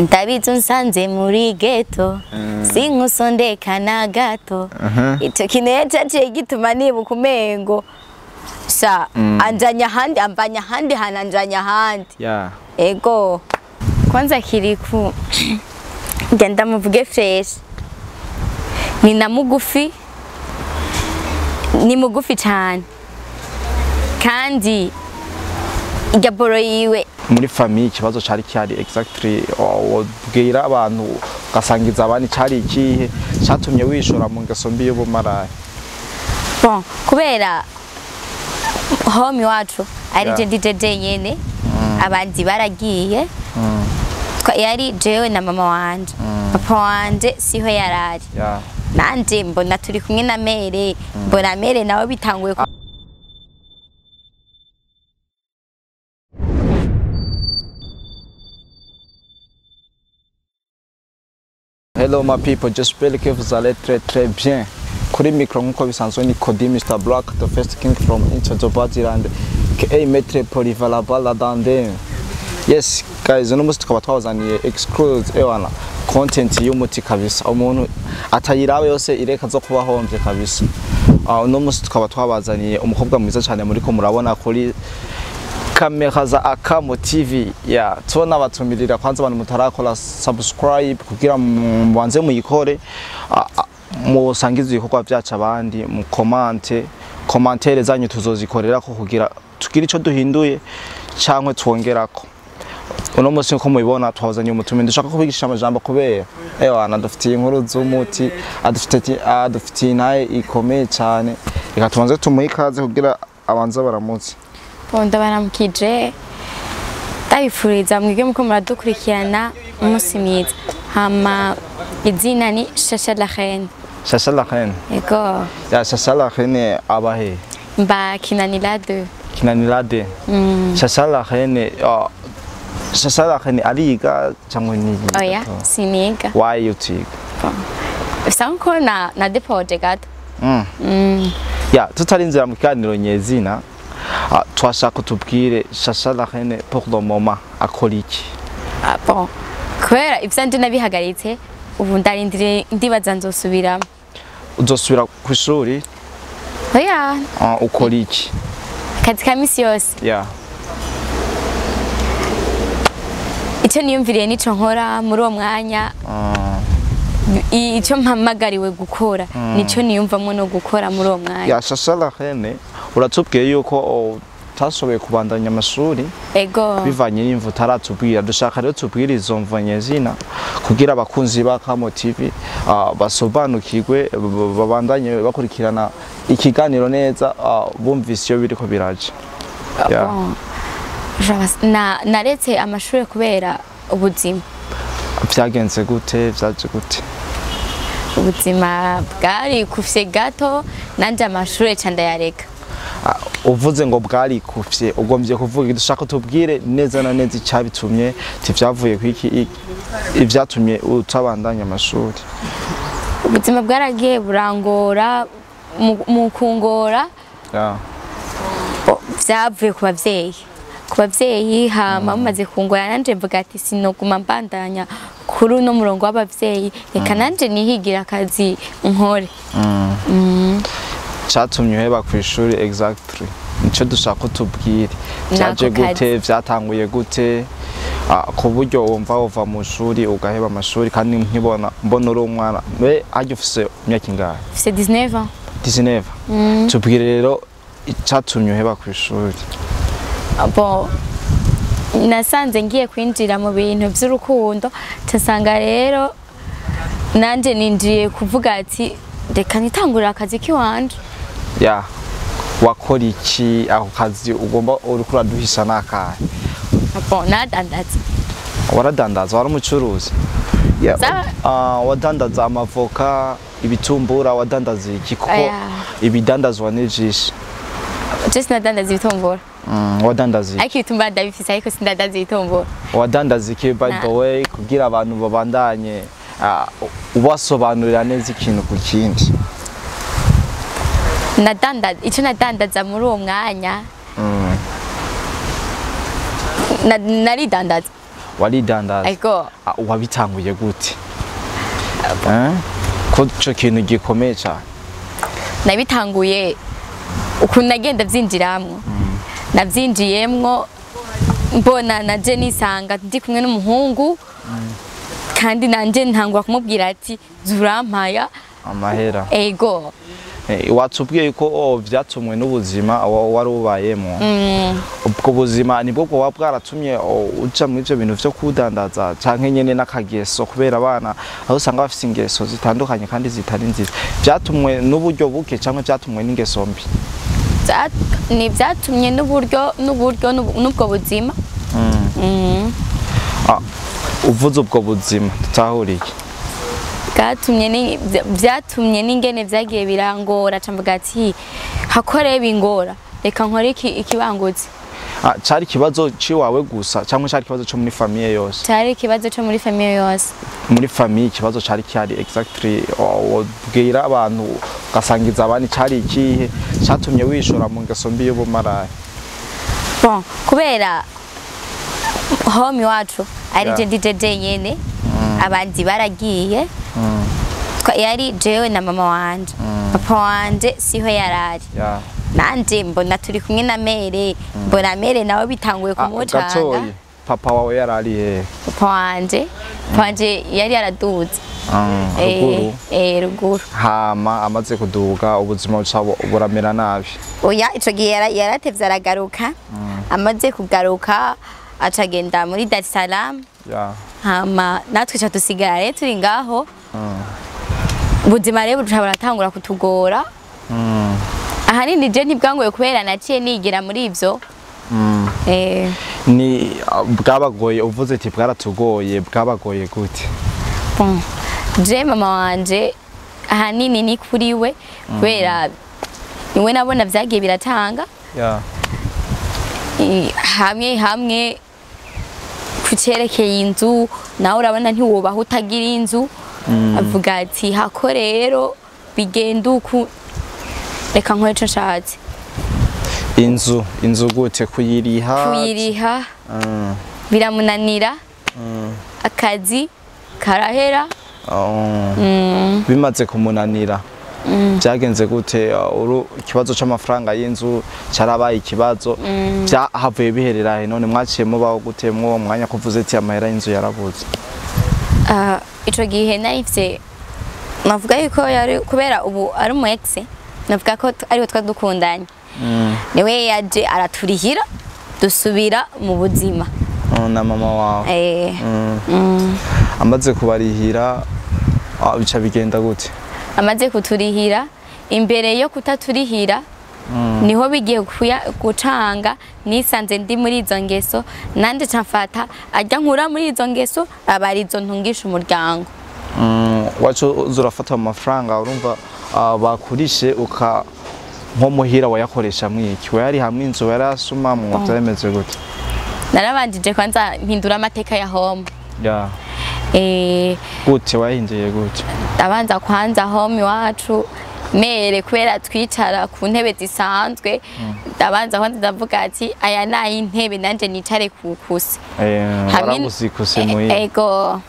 ndabizi unsanze muri ghetto sinkusondeka na gato icyo kintu cyaciye gituma nibuka umengo sa anjanya handi ambanya handi hananjanya handi ego kwanza Kirikou ngenda muvuge fresh ni na mugufi ni mugufi cyane kandi igaboro yiwe muri famille ikibazo cari cyari exactly wobwira abantu gasangiza abandi cari ikihe cyatumye wishora mu ngeso mbi y'ubumaraye bon kubera home wacu ari je DJ nyene abandi baragiye yari jewe na mama wanje papa wanje siho yarari nanje mbona turi kumwe na mere mbona mere nawe bitanguye Hello my people, j'espère que vous allez très bien. Kuri micro nkuko bisanzwe ni Cody Mr Black, the first king from into the Badiland, ka metre polyvalable dandem. Yes guys, uno musi tukaba twabazaniye exclusive ewana content y'umuti kabisa. Umuntu atayirawe yose ireka zo kuba hombye kabisa. Uno musi tukaba twabazaniye umukobwa mwiza cyane muri ko murabona kuri kamera za Akamo TV ya tubona batumirira kwanza abantu mutarakora subscribe kugira mubanze muyikore musangize ibikorwa byacu abandi mu commentaire zanyu tuzozikorera ko kugira tugira ico duhinduye cyangwe twongerako uno musi ko mubibona twazanye umutumire dushaka kubigisha amajambo kubera ewana dufitiye inkuru z'umuti adufitiye naye ikomeye cyane reka tubanze tumuhikaze kugira abanza baramutse Ponda baramukije ndabifuriza mwige muko muradukurikirana umunsi mwiza hama izina ni Shasha la Reine ego ya Shasha la Reine abahe mba kinanira 2 Shasha la Reine ariga cyangwa ni oya siniga why you take sanko na depoje gato ya tutarinzira mu kiganiro nyezina twashaka tubwire Shasha la Reine pour le moment akora iki bon kwera ivyanje nabihagaritse ubu ndarindire ndibaza nzosubira ku ishuri oya ukora iki kazi ka misi yose icyo niyumviriye nico nkora muri uwo mwanya icyo mpamagariwe gukora nico niyumvamo no gukora muri uwo mwanya ya Shasha la Reine uratubwiye yuko utashoboye kubandanya amashuri ego bivanye n'imvu utaratubwira dushaka rero tubwire izo mvanye zina kugira abakunzi ba Akamo TV basobanukirwe babandanye bakurikirana ikiganiro neza bumvise iyo biriko biraje naretse amashuri kubera ubuzima byagenze gute byaje gute ubuzima bwari kufye gato nanje amashuri cyanda yareka uvuze ngo bwari kufye ugombye kuvuga dushaka tubwire neza na neza icyabitumye tivyavuye kwiki ivyatumye utabandanya amashuri ubuzima bwaragiye burangora mu kungora vyavuye ku bavyeyi hama mumaze kungora nanje mvuga ati sinoguma mbandanya kuri uno murongo w'abavyeyi reka nanje nihigira akazi nkore cyatumye uheba ku ishuri exactly nico dushaka tubwire byaje gute byatanguye gute ku buryo wumva uva mu shuri ugaheba amashuri kandi nkibona mbona uri umwana we ajye ufise imyaka ingahe c'est 19 tubwire rero cyatumye uheba ku ishuri bon nasanze ngiye kwinjira mu bintu by'urukundo tasanga rero nanje ninjiye kuvuga ati reka nitangurira akazi kiwanje ya wakora iki aho kazi ugomba uriko uraduhisha nakahe bon nadandaza waradandaza wari umucuruzi wadandaza amavoka ibitumbura wadandaza iki kuko ibidandazwa n'ijisho just nadandaza ibitumbura wadandaza iki ariko ibitumbura ndabifise ariko sindadandaza ibitumbura wadandaza iki by the way kugira abantu babandanye ubasobanurira neza ikintu ku kindi icyo nadandaza muri uwo mwanya naridandaza waridandaza ego wabitanguye gute ko ico kintu gikomeye cyane nabitanguye ukuntu nagenda vyinjiramwo navyinjiyemwo mbona naje nisanga ndi kumwe n'umuhungu kandi nanje ntangwa kumubwira ati zurampaya amahera ego watubwiye ko vyatumwe n'ubuzima wari ubayemo ubwo buzima nibwo bwo bwaratumye uja muri ivyo bintu vyo kudandaza canke nyene n'akageso kubera abana aho usanga bafise ingeso zitandukanye kandi zitari nziza vyatumwe n'uburyo buke canke vyatumwe n'ingeso mbi ni vyatumye n'uburyo n'ubwo buzima uvuze ubwo buzima tutahuriye vyatumye n'ingene vyagiye birangora camvuga ati hakore bingora reka nkore ikibangutse cari ikibazo ciwawe gusa cyangwa cari ikibazo cyo muri famille yose cari ikibazo cyo muri famille yose muri famille ikibazo cari cyari exactly wobwira abantu gasangiza abandi cari ikihe cyatumye wishora mu ngeso mbi y'ubumaraye bon kubera home wacu ari je ndije nyene abandi baragiye yari jewe na mama wanje papa wanje siho yarari nanje mbona turi kumwe na mere mbona mere nawe bitanguye kumucanga papa wawe yarari he papa wanje yari yaraduze ruguru hama amaze kuduga ubuzima bucabo buramera nabi oya ico gihe yaratevye aragaruka amaze kugaruka acagenda muri Dar es Salaam hama natwe cha dusigare turi ngaho ubuzima rero buratangura kutugora ahanini je ntibwangoye kubera naciye nigira muri ivyo ni bwabagoye uvuze ati bwaratugoye bwabagoye gute je mama wanje ahanini ni kuri we kubera niwe nabona vyagiye biratanga hamwe kucerekeye inzu nawe urabona ntiwobaho utagira inzu avuga ati hako rero bigenda uku reka nkore ico nshatse inzu gute kuyiriha biramunanira akazi karahera bimaze kumunanira byagenze gute ikibazo c'amafaranga y'inzu cyarabaye ikibazo byahavuye biherera he none mwaciye mubaho gute mwo mwanya kuvuze ati amahera y'inzu yarabuze ico gihe nahise navuga yuko yari kubera ubu ari umu ex navuga ko ariwe twadukundanye niwe yaje araturihira dusubira mu buzima na mama wawe amaze kubarihira bica bigenda gute amaze kuturihira imbere yo kutaturihira niho bigiye gucanga nisanze ndi muri izo ngeso nande camfata ajya nkura muri izo ngeso abarizo ntungisha umuryango wacu uzurafata amafaranga urumva bakurishe uka nko muhira wayakoresha mwiki we yari hamwe inzu yarasuma mu byaremeze gute narabanjije kwanza mpindura amateka ya home gute wahinduye gute abanza kwanza home wacu mere kubera twicara ku ntebe zisanzwe ndabanza kwanza ndavuga ati aya nayi intebe nanje nicare kukusi hamwe ego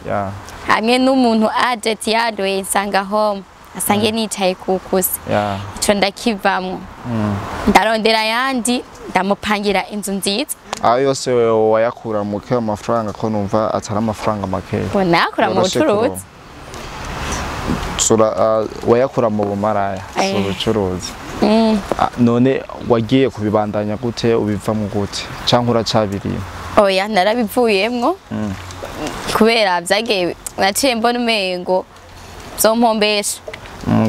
hamwe n'umuntu ajet yadoye nsanga home asange nicaye kukusi ico ndakivamwo ndarondera yandi ndamupangira inzu nziza ayo yose wayakura mu ke amafaranga ko numva atari amafaranga make bona yakura mu bucuruzi wayakura mu bumaraya ubucuruzi none wagiye kubibandanya gute ubivamo gute cyangwa uracabirimo oya narabivuyemwo kubera vyagiye naciye mbona umengo zompombesha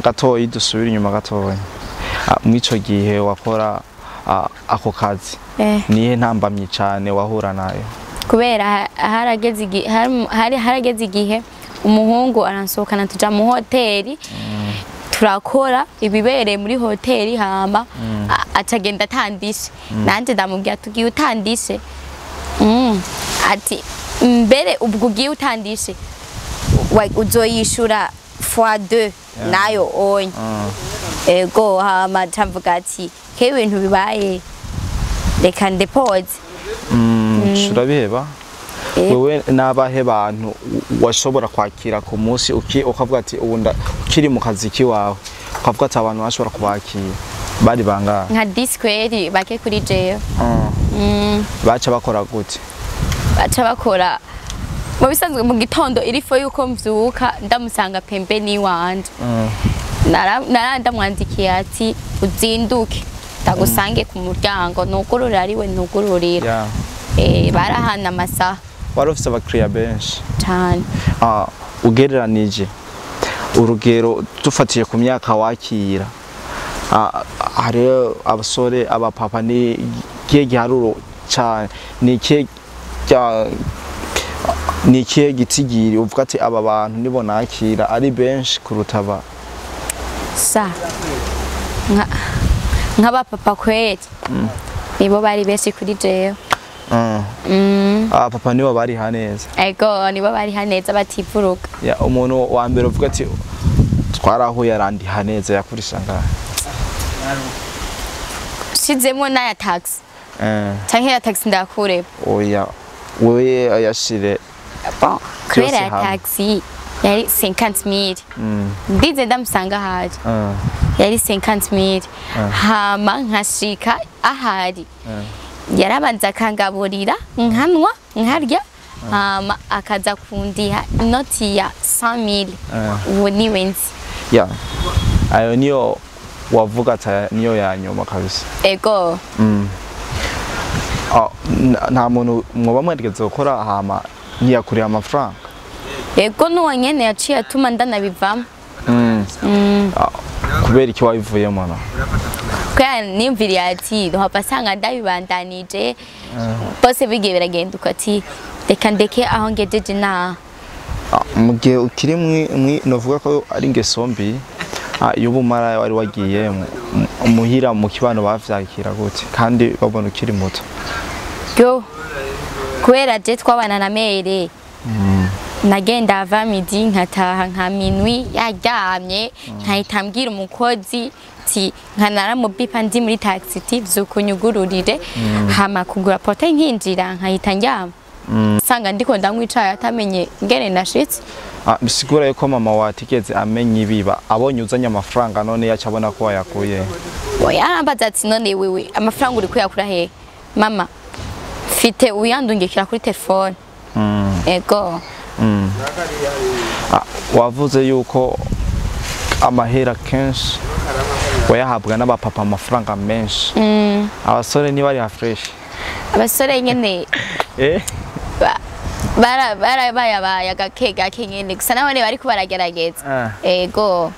gatoyi dusubira inyuma gatoya mwico gihe wakora ako kazi nihe ntambamye cyane wahura nayo kubera harageze igihe umuhungu aransohokana tuja mu hoteli turakora ibibereye muri hoteli hama acagenda atandishe nanje ndamubwira tugiye utandishe ati mbere ubwo ugiye utandishe uzoyishura x2 nayo onye ego hama camvuga ati ke ibintu bibaye reka ndepoze turabiheba wewe nabahe bantu washobora kwakira ku munsi ukavuga ati ubu ukiri mu kazi kiwawe ukavuga ati abantu bashobora kubakira bari banga nka disqueri bake kuri jewe baca bakora gute baca bakora mu bisanzwe mu gitondo irifo yuko mvyuka ndamusanga pembeni wanje ndamwandikiye ati uzinduke ndagusange ku muryango nugururira ariwe nugururira barahana amasaha wari ufite abakiriya benshi cyane ugereranije urugero dufatiye ku myaka wakira hari abasore abapapa ni kihe giharuro cyane ni ikihe gitsigiri uvuga ati aba bantu nibo nakira ari benshi kuruta aba nk'abapapa kweri nibo bari benshi kuri jewe papa nibo bari haneza ego nibo bari haneza bativuruga umuntu wa mbere uvuga ati twarahuye arandi haneza yakurisha ngahe shizemo n'aya taxi canke ya taxi ndakure oya wewe yashire kubera ya taxi yari 50,000 ndize ndamusanga haje yari 50,000 hama nkashika ahari yarabanza akangaburira nkanwa nkarya hama akaza kundiha inoti ya 100,000 ubu niwe nzi ayo niyo wavuga ati niyo ya nyuma kabisa ego nta muntu mwoba mweregeze gukora hama ntiyakuriye amafaranga ego n'uwo nyene yaciye atuma ndanabivamo kubera iki wabivuyemo no kubera nimviriye ati ndohava sanga ndabibandanije bose bigiye biragenduka ati reka ndeke aho ngejeje naha mu gihe ukiri novuga ko ari ingeso mbi y'ubumara wari wagiye muhira mu kibano bavyakira gute kandi babona ukiri muto yo kubera je twabana na mere nagenda ava midi nkataha nka minwi yaryamye nkahita mbwira umukozi ti nkanara mu bipa ndi muri taxi ti vyukunyugururire hama kugura pote nkinjira nkahita njyama sanga ndiko ndamwicaye atamenye ngene nashitse bisigura yuko mama watigeze amenye ibiba abonye uzanye amafaranga none yacabona ko wayakuye oya arambaza ati none wewe amafaranga uri kuyakura he mama fite uyandungikira kuri telefone ego wavuze yuko amahera kenshi wayahabwa n'abapapa amafaranga menshi abasore ni bari fresh abasore nyene barabaye gake gake nyene gusa nabone bariko baragerageza ego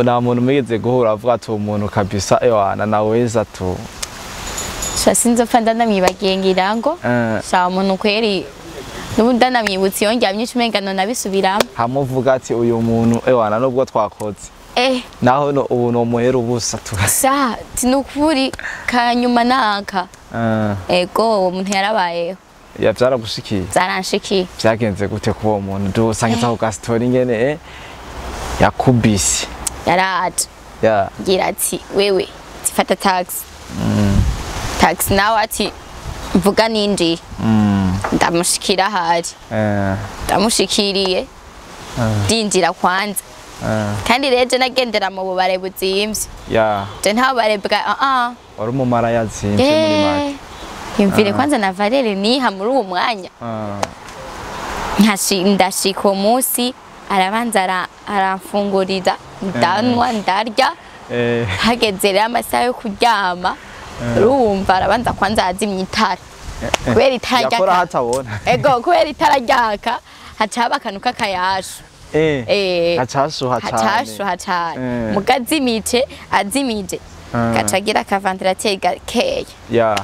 nta muntu umigeze guhura avuga ati umuntu kabisa ewana naweza tu sinzopfa ndanamwibagiye ngira ngo sha umuntu kweri nubu ndanamwibutse yongera myinshi umenga none abisubiramo hamuvuga ati uyu muntu ewana nubwo twakoze naho no ubu no muhera ubusa tu sa tinukuri kanyuma naka ego uwo muntu yarabayeho byaragushikiye zaranshikiye byagenze gute ku uwo muntu dusangiza ku gastori ngene yakubise yaraje gira ati wewe tifata taxi nawe ati mvuga ninjiye ndamushikira hari ndamushikiriye ndinjira kwanza kandi reje nagendera mu bubare buzimvye je nta bubare bwa wari umumara yazimvye muri make yumvire kwanza na Valere niha muri uwo mwanya ndashika uwo munsi arabanza aramfungurira ndanwa ndarya hageze rero amasaha yo kuryama urumva arabanza kwanza azimya itara kubera itara ryaka ego kubera itara ryaka hacaba akantu k'akayashu hacashuha cane azimije gacagira akaventilateri gakeya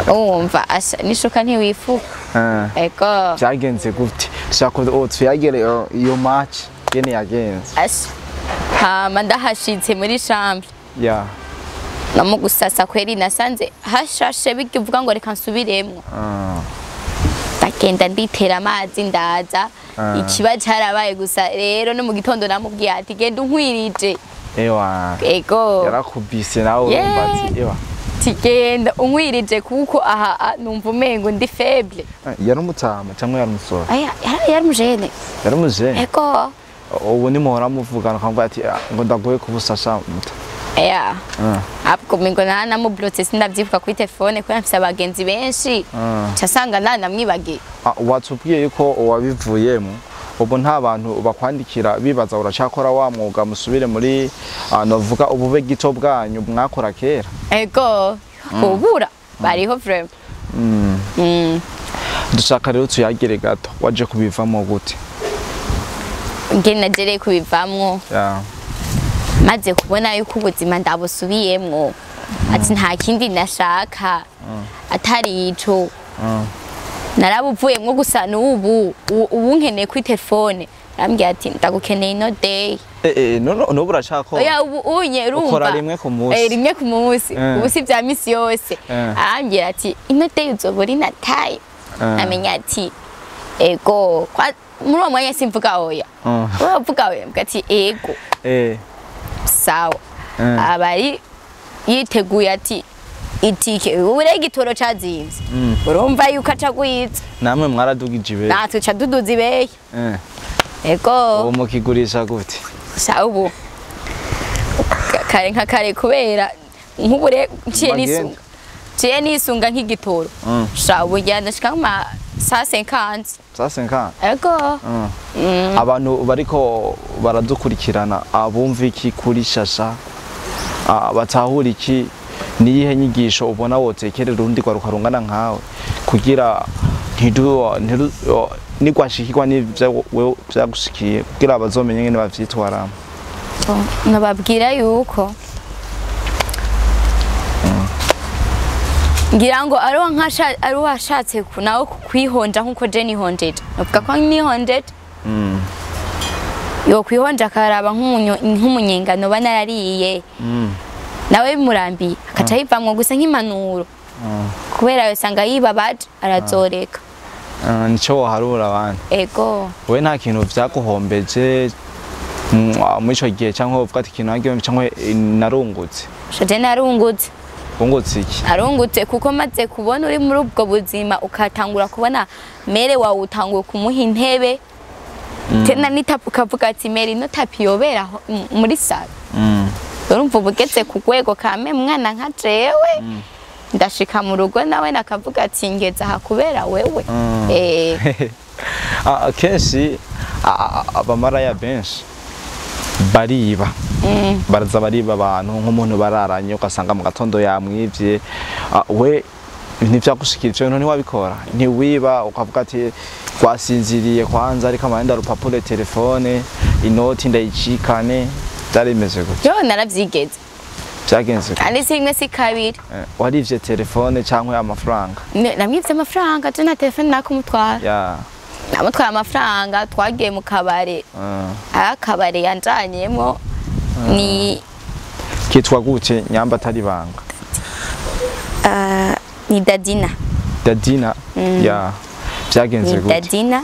umva nishuka ntiwifuka ego byagenze gute shaka tuyagere iyo match yene yagenze hama ndahashitse muri chambre namu gusasa kweri nasanze hashashe bikivuga ngo reka nsubiremwo ndagenda nditera amazi ndaza ikiba cyarabaye gusa rero no mu gitondo namubwiye ati genda unkwirije ego ego yarakubise nawe urumva ati tigenda unkwirije kuko aha numva umengo ndi faible. Yari umutama cyangwa yari umusore? Yari umujene. Yari umujene? Eko. Ubu ni muhora muvugana ukamva ati ngo ndaguye kubusasha muta. Apko mingo na mu blotte sindavyivuka kuri telefone ko nafise abagenzi benshi. Casanga namwibagiye. Watubwiye yuko wabivuyemo. Ubu nta bantu bakwandikira bibaza uracakora wa mwuga musubire muri novuga ubube gito bwanyu mwakora kera. Ego ubura bariho vraiment. Dushaka rero tuyagere gato waje kubivamo gute? Ngena jere kubivamwo. Maze kubona yuko ubuzima ndabusubiyemwo. Ati nta kindi nashaka. Atari ico. Narabuvuyemwo gusa n'ubu nkeneye kuri telefone. Arambwira ati ndagukeneye no day. No burashaka. Oya unye rumva. Ukora rimwe ku munsi. Rimwe ku munsi. Ubu si bya misi yose. Arambwira ati ino day uzobora ina time. Amenya ati ego muri uwo mwanya simvuga oya. Uravuga oya mbwati ego. Sawa. Abari yiteguye ati itike ubure igitoro cazimvye. Urumva yuko acagwiza. Namwe mwaradugije ibe. Natwe ca duduza ibehe. Ego. Ubu mukigurisha gute? Sawa ubu. Kare nka kare kubera nk'ubure ciye nisunga. Ciye nisunga nk'igitoro. Sawa ubu yandashika ma 150. 150? Ego. Abantu bariko baradukurikirana abumva iki kuri shasha batahura iki niyihe nyigisho ubona wotekerera urundi kwa rukarungana nkawe kugira nigwashikirwa n'ivyo wewe byagushikiye kugira abazomenye ngene bavyitwaramo. Nababwira yuko ngira ngo ari washatse nawe kwihonja nkuko je nihonjeje. Navuga ko nihonjeje. Yo kwihonja karaba nk'umunyengano banarariye. Nawe bimurambiye akaca yivamwo gusa nk'impanuro. Kubera yosanga yibabaje arazoreka. Nico waharura abandi. Ego. We nta kintu vyaguhombeje muri ico gihe cyangwa uvuga ati ikintu nagiye cyangwa narungutse. Je narungutse. Ungutse iki? Arungutse kuko maze kubona uri muri ubwo buzima ukatangura kubona mere wawe utanguye kumuha intebe. Tena nitapukavuga ati mere no tapi yobera muri sala. Urumva ubugeze ku rwego kame mwana nka jewe. Ndashika mu rugo nawe nakavuga ati ngeza hakubera wewe. Kenshi abamaraya benshi bariba. Baraza bariba abantu nk'umuntu bararanye ugasanga mu gatondo yamwivye. We ntivyagushikirije none wabikora ntiwiba ukavuga ati kwasinziriye kwanza ariko amahenda rupapuro telefone inoti ndayicikane byaremeze gute? Yo naravyigeze. Byagenze gute? Kandi simwe si kabiri. Warivye telefone cyangwa amafaranga? Namwivye amafaranga je na telefone nakumutwara. Namutwara amafaranga twagiye mu kabare. Akabare yanjanyemo ni kitwa gute nyamba atari banga? Ni Dadina. Dadina? Byagenze gute? Dadina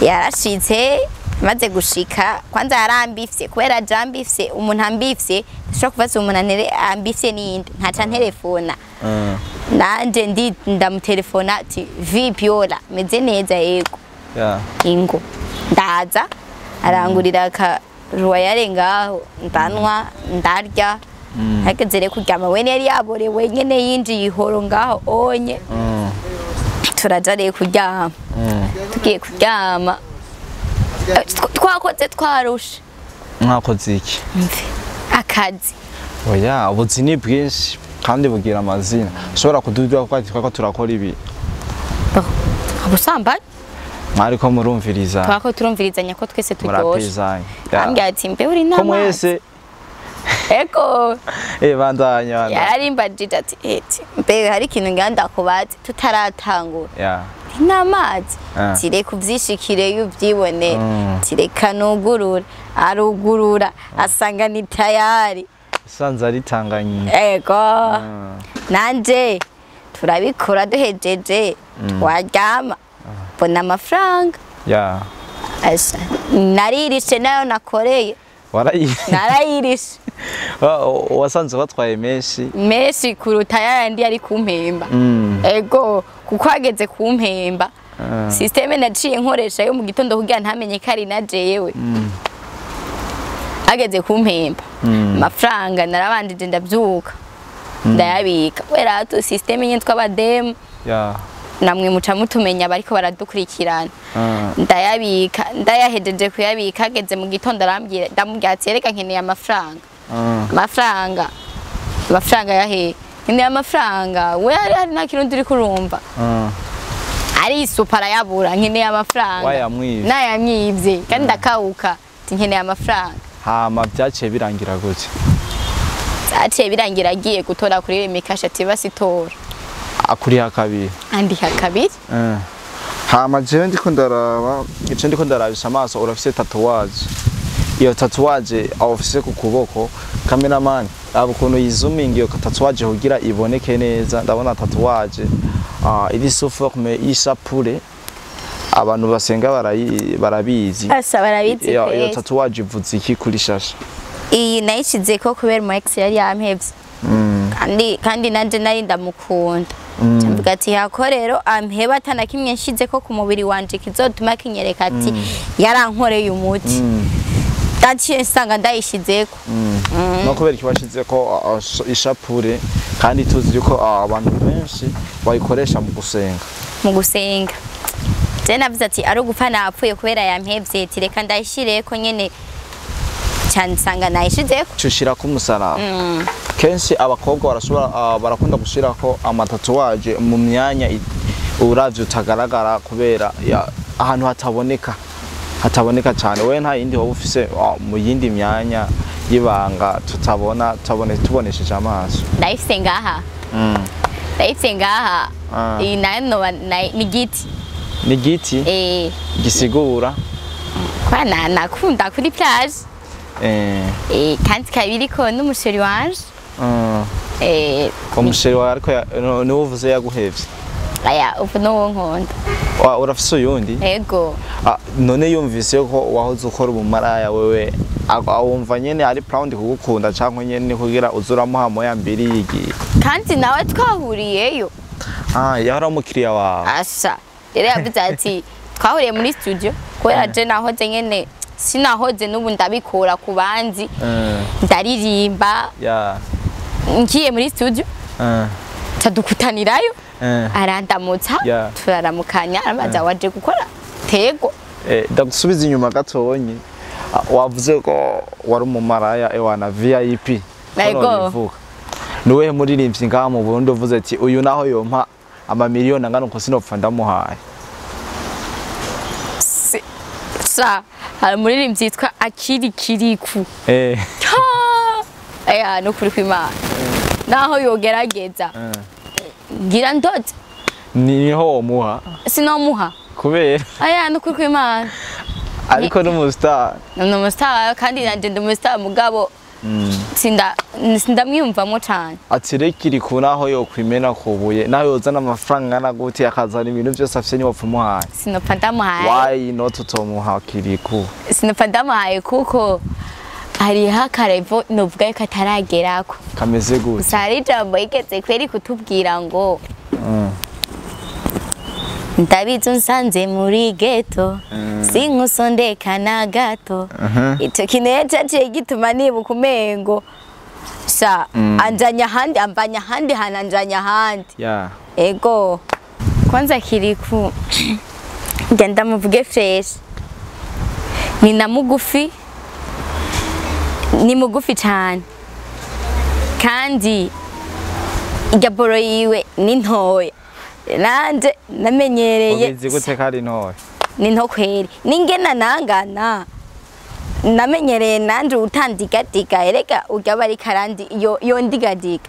yarashitse maze gushika kwanza yarambifye kubera jambifye umuntu ambifye ndashaka kubaza umuntu ambifye ninde ntaca telefona. Nanje ndamutelefona ati vipi ora meze neza yego. Ingo ndaza arangurira ka royale ngaho ndanwa ndarya. Hageze kuryama we yari yaborewe nyene yinjiye ihoro ngaho onye. Turajare kuryama. Tugiye kuryama. Twakoze twarusha. Mwakoze iki? Akazi. Oya ubuzi ni bwinshi kandi bugira amazina. Ushobora kudubira ko twako turakora ibi. Abusambanye. Ariko murumviriza. Twako turumvirizanya ko twese turyoshye. Ambye ati mbe uri nama. Ko mwese Eko. Bandanya. Yarimbajije ati eti mbe hari ikintu nganda kubaza tutaratangura. Namazi tire kuvyishikire yuvyibone tireka nugurura arugurura asanga ni tayari sanza ritanganye. Ego. Nanje turabikora duhejeje twaryama bona amafaranga. Asa naririshe nayo nakoreye narayirishe wasanze batwaye menshi kuruta yandi yari kumpemba ego kuko hageze kumpemba systeme naciye nkoresha yo mu gitondo kugira ntamenye kari na jewe hageze kumpemba amafaranga narabandije ndabyuka ndayabika wera tu systeme nyitwa abademu namwe muca mutumenya bariko baradukurikirana ndayabika ndayahejeje kuyabika hageze mu gitondo ndamubwira ati reka nkeneye amafaranga yahe nkeneye amafaranga we hari nta kintu ndiri kurumva ari isupara yabura nkeneye amafaranga nayamwivye kandi ndakawuka ati nkeneye amafaranga hama byaciye birangira gute byaciye birangira agiye gutora kuri mikasha ati basitora akuriha kabiri andiha kabiri hama jewe ndiko ndarabisha amaso urafise tatuwaje iyo tatuwaje awufise ku kuboko cameraman abo kuntu yizuminga iyo tatuwaje kugira iboneke neza ndabona tatuwaje iri sous forme y'ishapure abantu basenga barabizi barabizi iyo tatuwaje ivuze iki kuri shasha iyi nayishize ko kubera mu ex yari yampevye kandi nanje nari ndamukunda mvuga ati hako rero ampeba atana kimwe nshize ko ku mubiri wanje kizotuma kinyereka ati yarankoreye umuti ndaciye nsanga ndayishizeko no kubera kibashize ko ishapure kandi tuzi yuko abantu benshi bayikoresha mu gusenga je navuze ati ari ugupfa napfuye kubera yampevye ati reka ndayishireko nyene cyane nsanga nayishizeko cushira ku musaraba kenshi abakobwa barakunda gushirako amatatuwaje mu myanya uravye utagaragara kubera ahantu hataboneka cyane we nta yindi wowe ufise mu yindi myanya y'ibanga tubonesheje amaso ndayifise ngaha iyi nayo ni giti gisigura kwa nakunda kuri plage kandi kabiriko n'umusheri wanje umusheri wawe ariko niwe uvuze yaguhevye ubu n'uwo nkunda urafise uyundi ego none yumvise ko wahoze ukora ubumaraya wewe wumva nyene ari proud kugukunda canke nyene kugira uzuramuha moya mbiri yigiye kandi nawe twahuriyeyo yari umukiriya wawe asha rero yavuze ati twahuriye muri studio kubera je nahoze nyene sinahoze n'ubu ndabikora ku bandi ndaririmba ngiye muri studio tadukutanirayo arandamutsa turaramukanya amaza waje gukora tego ndagusubiza inyuma gatonye wavuze ko wari umumaraya ewana VIP ego niwe muririmbyi ngaha mu Burundi uvuze ati uyu naho yompa amamiliyoni angana uko sinopfa ndamuhaye hari umuririmbyi yitwa Kirikou no kuri kw'Imana naho yogerageza ngira ndoze niho womuha sinomuha kubera no kuri kw'Imana ariko n'umustar kandi nanje ndi umustar mugabo sindamwiyumvamo cane ati Kirikou naho yokwimena kubuye naho yozana amafaranga na gute akazana ibintu byose afise nyopfa muhaye sinopfa ndamuhaye why not utomuha Kirikou sinopfa ndamuhaye kuko hariho akarevo novuga ko ataragerako kameze gute gusa hari ijambo yigeze kweri kutubwira ngo ndabizi unsanze muri ghetto sinkusondeka na gato icyo kintu cyaciye gituma nibuka umengo anjanya ahandi ambanya ahandi hananjanya ahandi ego kwanza Kirikou ngenda muvuge fresh ni na mugufi ni mugufi cyane kandi igaboro yiwe ni ntoya nanje namenyereye ubizi gute kari ntoya ni nto kweri ningena nangana namenyereye nanje utandigadiga erega ujya bari karandi yo ndigadiga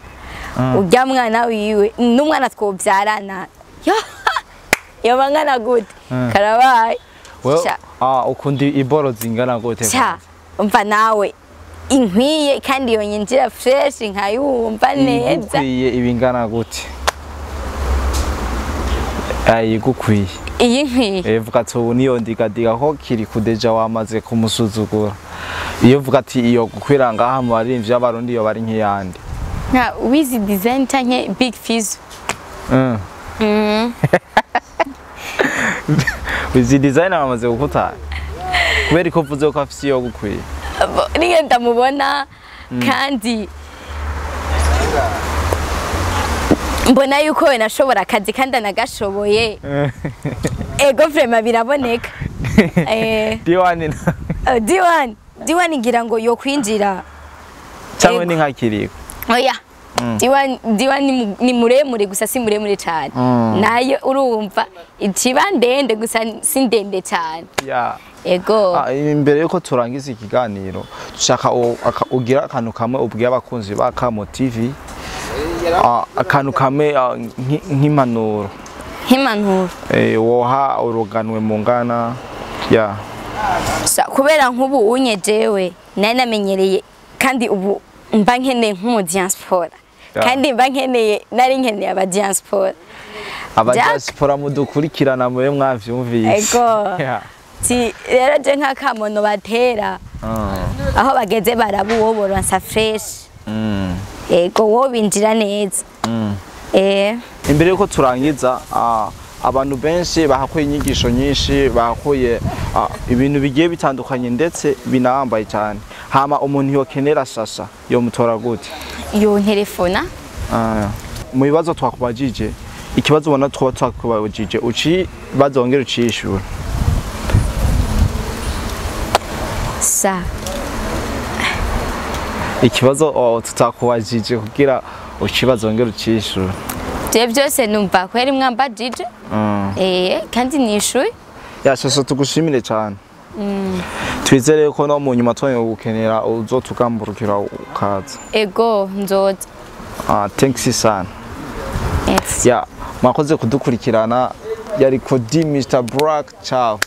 ujya mwana wiwe n'umwana twobyarana yo bangana gute karabaye ukundi iboro zingana gute umva nawe inkwiye kandi yonyinjira fresh nkayumva neza ikwiye ibingana gute Igukwiye. iyi nkwiye Vuga ati ubu niyo ndigadiga ko Kirikou deja wamaze kumusuzugura. Iyo vuga ati iyo gukwira ngaha mu barimvyi y'abarundi yo bari nk'iyandi. nka wizi design canke big fizz. Wizi design wamaze gukutana. Kubera ko vuze ko afise iyo gukwiye. Niyo ndamubona kandi mbona yuko we nashobora akazi kandi anagashoboye. Ego vrema biraboneka. Diwani ngira ngo yo kwinjira. Cyangwa ni nka Kirikou. Oya. Diwani ni muremure gusa si muremure cyane. Nayo urumva ikiba ndende gusa si ndende cyane. Ego. Imbere yuko turangiza ikiganiro dushaka ugira akantu kamwe ubwiye abakunzi ba Kamo TV. Akantu kamwe nk'impanuro. Nk'impanuro. Woha uruganwe mu ngana. Kubera nk'ubu unyejewe nari namenyereye kandi ubu mba nkeneye nk'umu diaspora. Kandi mba nari nkeneye aba diaspora. Aba diaspora mudukurikirana mwe mwavyumvise. Ego. Rero je nka kamono batera. Aho bageze barabuwobora nsa fresh. Ego wo binjira neza. Imbere yuko turangiza abantu benshi bahakuye inyigisho nyinshi bahakuye ibintu bigiye bitandukanye ndetse binambaye cyane. Hama umuntu yokenera sasa yo mutora gute? Yo telefona. Mu bibazo twakubajije ikibazo ubona twakubajije uci bazongera ucishura. Ikibazo tutakubajije kugira ukibazongera ucishura. Je byose numva ko yari mwambajije. Kandi nishuye. Sasa tugushimire cyane. Twizere ko no mu nyuma twanyu gukenera uzotugamburukira ukaza. Ego nzoza. Thanks sana. Mwakoze kudukurikirana yari Kodi Mr. Black. Ciao.